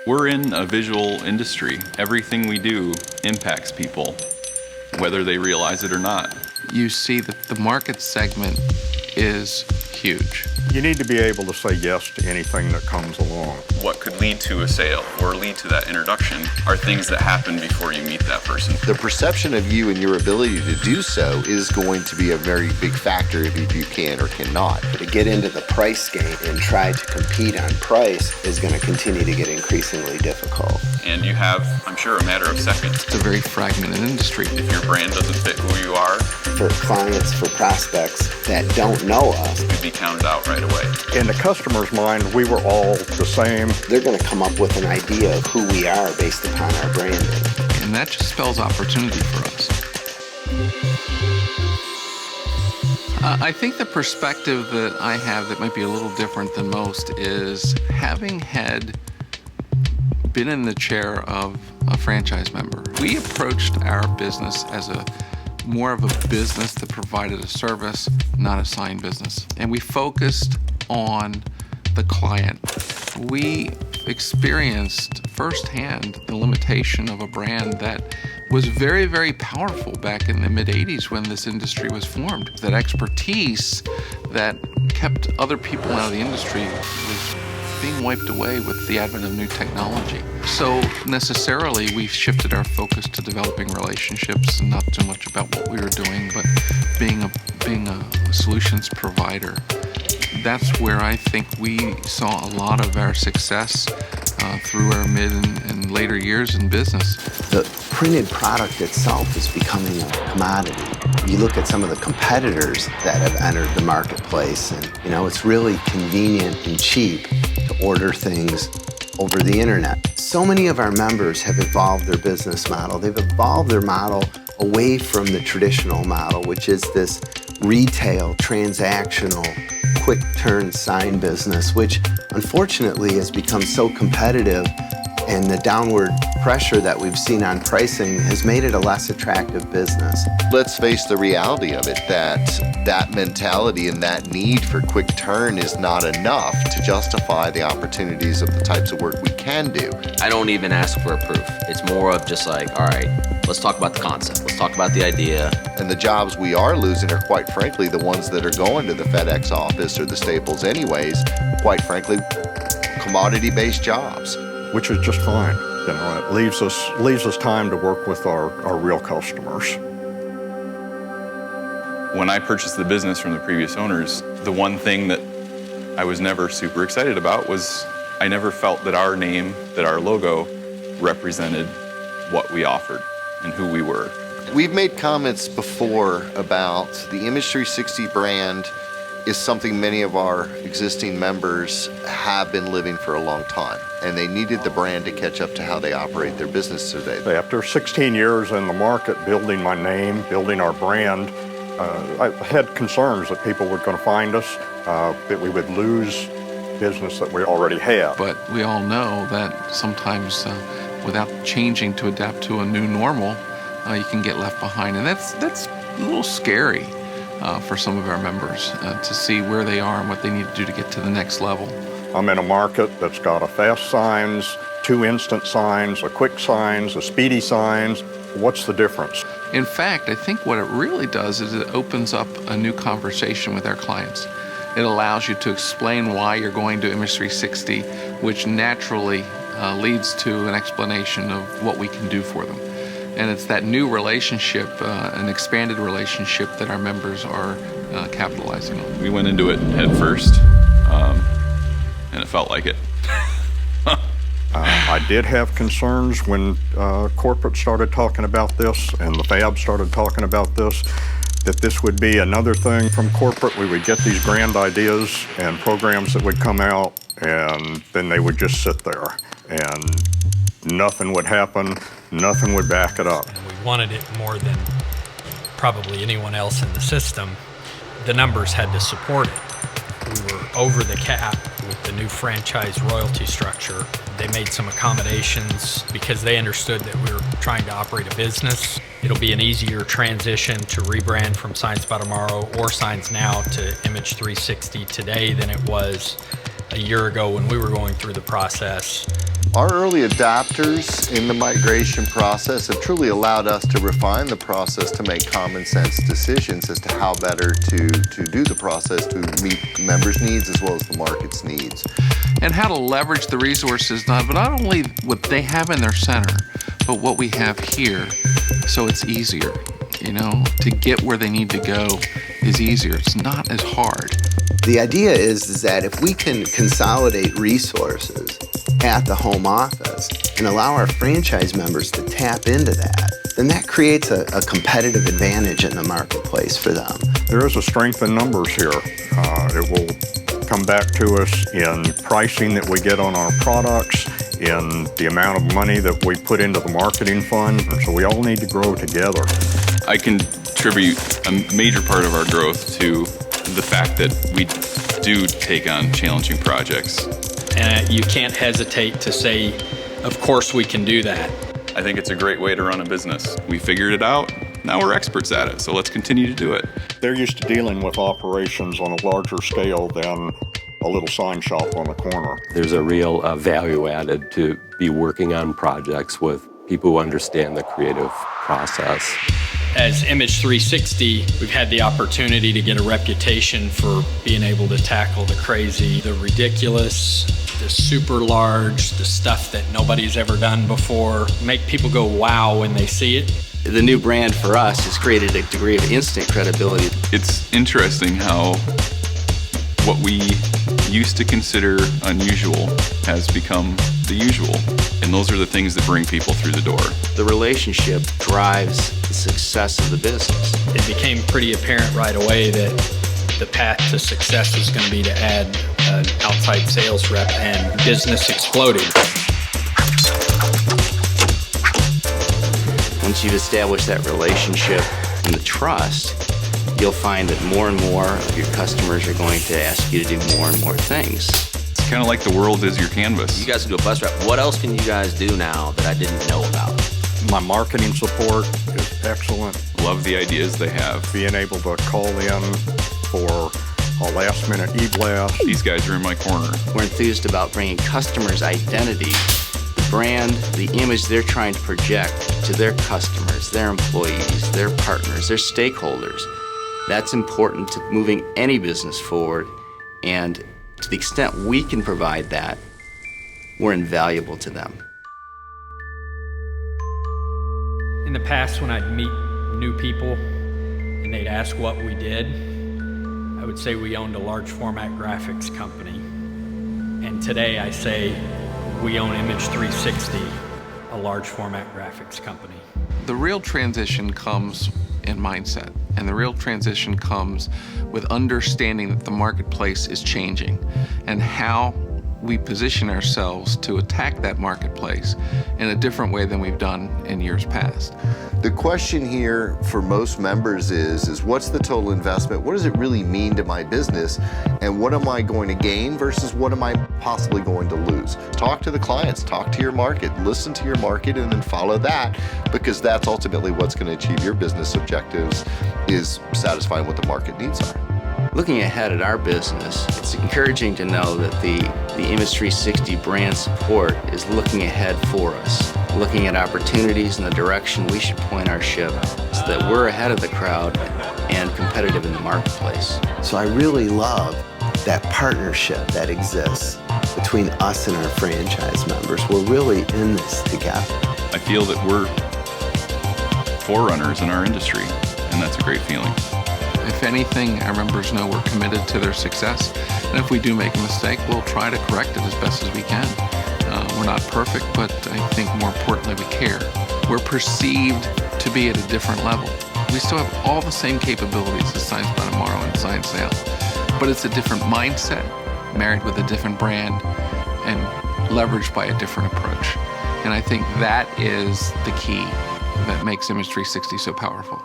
We're in a visual industry. Everything we do impacts people, whether they realize it or not. You see that the market segment is huge. You need to be able to say yes to anything that comes along. What could lead to a sale or lead to that introduction are things that happen before you meet that person. The perception of you and your ability to do so is going to be a very big factor if you can or cannot. To get into the price game and try to compete on price is going to continue to get increasingly difficult. And you have, I'm sure, a matter of seconds. It's a very fragmented industry. If your brand doesn't fit who you are, for clients, for prospects that don't know us, you'd be counted out right away. In the customer's mind, we were all the same. They're going to come up with an idea of who we are based upon our branding. And that just spells opportunity for us. I think the perspective that I have that might be a little different than most is having been in the chair of a franchise member. We approached our business as more of a business that provided a service, not a sign business. And we focused on the client. We experienced firsthand the limitation of a brand that was very, very powerful back in the mid-'80s when this industry was formed. That expertise that kept other people out of the industry was being wiped away with the advent of new technology. So necessarily we shifted our focus to developing relationships and not so much about what we were doing, but being a solutions provider. That's where I think we saw a lot of our success through our mid and later years in business. The printed product itself is becoming a commodity. You look at some of the competitors that have entered the marketplace, and it's really convenient and cheap to order things over the internet. So many of our members have evolved their business model. They've evolved their model away from the traditional model, which is this retail, transactional, quick turn sign business, which unfortunately has become so competitive, and the downward pressure that we've seen on pricing has made it a less attractive business. Let's face the reality of it, that mentality and that need for quick turn is not enough to justify the opportunities of the types of work we can do. I don't even ask for a proof. It's more of just like, all right, let's talk about the concept. Let's talk about the idea. And the jobs we are losing are, quite frankly, the ones that are going to the FedEx office or the Staples anyways, quite frankly, commodity-based jobs. Which is just fine. It leaves us time to work with our real customers. When I purchased the business from the previous owners, the one thing that I was never super excited about was I never felt that our name, that our logo represented what we offered and who we were. We've made comments before about the Image360 brand is something many of our existing members have been living for a long time, and they needed the brand to catch up to how they operate their business today. After 16 years in the market, building my name, building our brand, I had concerns that people were going to find us, that we would lose business that we already have. But we all know that sometimes without changing to adapt to a new normal, you can get left behind, and that's a little scary. For some of our members to see where they are and what they need to do to get to the next level. I'm in a market that's got a fast signs, 2 instant signs, a quick signs, a speedy signs. What's the difference? In fact, I think what it really does is it opens up a new conversation with our clients. It allows you to explain why you're going to Image360, which naturally leads to an explanation of what we can do for them. And it's that new relationship, an expanded relationship that our members are capitalizing on. We went into it head first, and it felt like it. I did have concerns when corporate started talking about this and the fab started talking about this, that this would be another thing from corporate. We would get these grand ideas and programs that would come out, and then they would just sit there. And nothing would happen, nothing would back it up. And we wanted it more than probably anyone else in the system. The numbers had to support it. We were over the cap with the new franchise royalty structure. They made some accommodations because they understood that we were trying to operate a business. It'll be an easier transition to rebrand from Signs By Tomorrow or Signs Now to Image360 today than it was a year ago when we were going through the process. Our early adopters in the migration process have truly allowed us to refine the process to make common sense decisions as to how better to do the process to meet members' needs as well as the market's needs. And how to leverage the resources, but not only what they have in their center, but what we have here, so it's easier. To get where they need to go is easier. It's not as hard. The idea is that if we can consolidate resources at the home office and allow our franchise members to tap into that, then that creates a competitive advantage in the marketplace for them. There is a strength in numbers here. It will come back to us in pricing that we get on our products, in the amount of money that we put into the marketing fund, so we all need to grow together. I contribute a major part of our growth to the fact that we do take on challenging projects. And you can't hesitate to say, of course we can do that. I think it's a great way to run a business. We figured it out, now we're experts at it, so let's continue to do it. They're used to dealing with operations on a larger scale than a little sign shop on the corner. There's a real value added to be working on projects with people who understand the creative process. As Image360, we've had the opportunity to get a reputation for being able to tackle the crazy, the ridiculous, the super large, the stuff that nobody's ever done before. Make people go wow when they see it. The new brand for us has created a degree of instant credibility. It's interesting how what we used to consider unusual has become the usual. And those are the things that bring people through the door. The relationship drives the success of the business. It became pretty apparent right away that the path to success was going to be to add an outside sales rep, and business exploded. Once you've established that relationship and the trust, you'll find that more and more of your customers are going to ask you to do more and more things. It's kind of like the world is your canvas. You guys can do a bus rep. What else can you guys do now that I didn't know about? My marketing support is excellent. Love the ideas they have. Being able to call in for a last-minute e-blast. These guys are in my corner. We're enthused about bringing customers' identity, the brand, the image they're trying to project to their customers, their employees, their partners, their stakeholders. That's important to moving any business forward, and to the extent we can provide that, we're invaluable to them. In the past, when I'd meet new people and they'd ask what we did, I would say we owned a large format graphics company. And today I say we own Image360, a large format graphics company. The real transition comes in mindset, and the real transition comes with understanding that the marketplace is changing and how we position ourselves to attack that marketplace in a different way than we've done in years past. The question here for most members is what's the total investment? What does it really mean to my business? And what am I going to gain versus what am I possibly going to lose? Talk to the clients, talk to your market, listen to your market, and then follow that, because that's ultimately what's going to achieve your business objectives, is satisfying what the market needs are. Looking ahead at our business, it's encouraging to know that the Image360 brand support is looking ahead for us, looking at opportunities and the direction we should point our ship so that we're ahead of the crowd and competitive in the marketplace. So I really love that partnership that exists between us and our franchise members. We're really in this together. I feel that we're forerunners in our industry, and that's a great feeling. If anything, our members know we're committed to their success, and if we do make a mistake, we'll try to correct it as best as we can. We're not perfect, but I think more importantly, we care. We're perceived to be at a different level. We still have all the same capabilities as Science by Tomorrow and Science Sales, but it's a different mindset, married with a different brand, and leveraged by a different approach. And I think that is the key that makes Image360 so powerful.